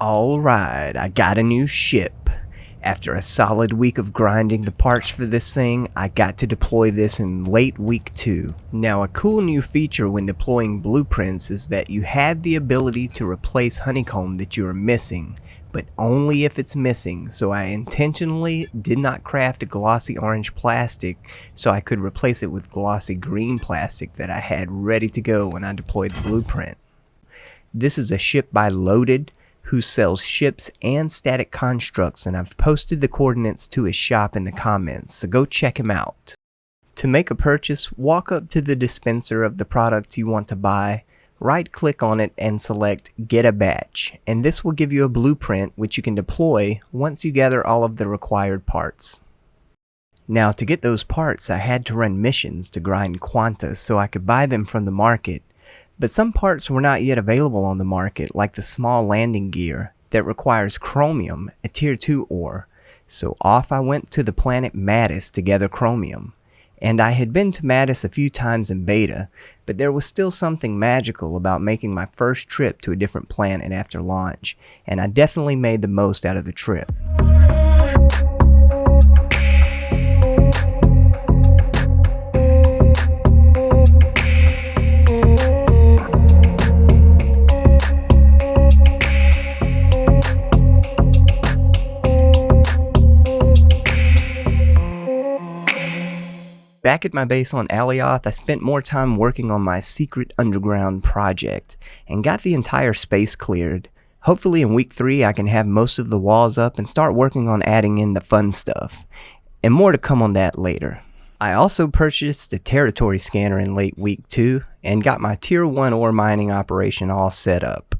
Alright, I got a new ship. After a solid week of grinding the parts for this thing, I got to deploy this in late week 2. Now, a cool new feature when deploying blueprints is that you have the ability to replace honeycomb that you are missing, but only if it's missing. So I intentionally did not craft a glossy orange plastic so I could replace it with glossy green plastic that I had ready to go when I deployed the blueprint. This is a ship by Loaded, who sells ships and static constructs, and I've posted the coordinates to his shop in the comments, so go check him out. To make a purchase, walk up to the dispenser of the product you want to buy, right click on it and select Get a Batch, and this will give you a blueprint which you can deploy once you gather all of the required parts. Now, to get those parts, I had to run missions to grind quanta so I could buy them from the market. But some parts were not yet available on the market, like the small landing gear that requires chromium, a tier 2 ore. So off I went to the planet Madis to gather chromium. And I had been to Madis a few times in beta, but there was still something magical about making my first trip to a different planet after launch, and I definitely made the most out of the trip. Back at my base on Alioth, I spent more time working on my secret underground project, and got the entire space cleared. Hopefully in week 3 I can have most of the walls up and start working on adding in the fun stuff. And more to come on that later. I also purchased a territory scanner in late week 2, and got my tier 1 ore mining operation all set up.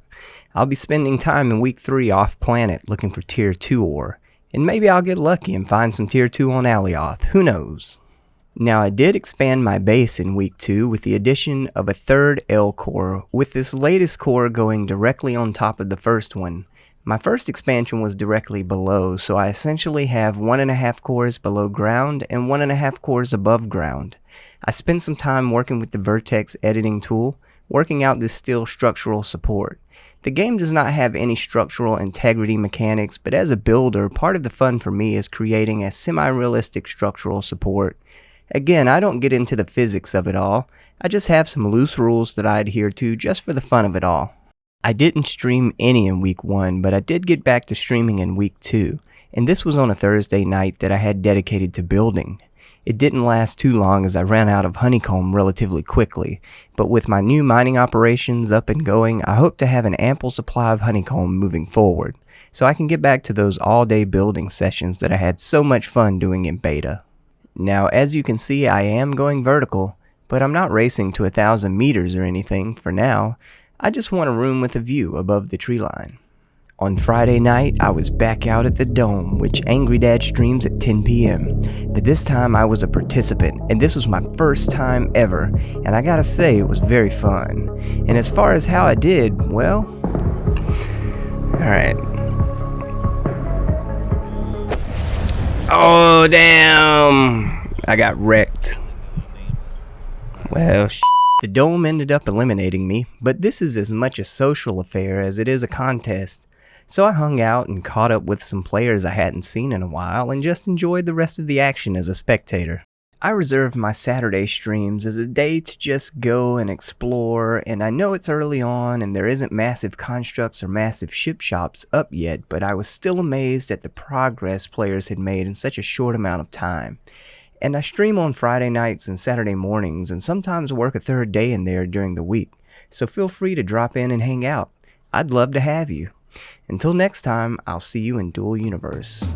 I'll be spending time in week 3 off planet looking for tier 2 ore, and maybe I'll get lucky and find some tier 2 on Alioth, who knows. Now, I did expand my base in week 2 with the addition of a third L core, with this latest core going directly on top of the first one. My first expansion was directly below, so I essentially have 1.5 cores below ground and 1.5 cores above ground. I spent some time working with the Vertex editing tool, working out this steel structural support. The game does not have any structural integrity mechanics, but as a builder, part of the fun for me is creating a semi-realistic structural support. Again, I don't get into the physics of it all, I just have some loose rules that I adhere to just for the fun of it all. I didn't stream any in week 1, but I did get back to streaming in week 2, and this was on a Thursday night that I had dedicated to building. It didn't last too long as I ran out of honeycomb relatively quickly, but with my new mining operations up and going, I hope to have an ample supply of honeycomb moving forward, so I can get back to those all-day building sessions that I had so much fun doing in beta. Now, as you can see, I am going vertical, but I'm not racing to 1,000 meters or anything for now. I just want a room with a view above the tree line. On Friday night, I was back out at the Dome, which Angry Dad streams at 10 p.m. But this time I was a participant, and this was my first time ever, and I gotta say it was very fun. And as far as how I did, well, alright. Oh, damn! I got wrecked. Well, the Dome ended up eliminating me, but this is as much a social affair as it is a contest. So I hung out and caught up with some players I hadn't seen in a while and just enjoyed the rest of the action as a spectator. I reserved my Saturday streams as a day to just go and explore, and I know it's early on and there isn't massive constructs or massive ship shops up yet, but I was still amazed at the progress players had made in such a short amount of time. And I stream on Friday nights and Saturday mornings, and sometimes work a third day in there during the week, so feel free to drop in and hang out. I'd love to have you. Until next time, I'll see you in Dual Universe.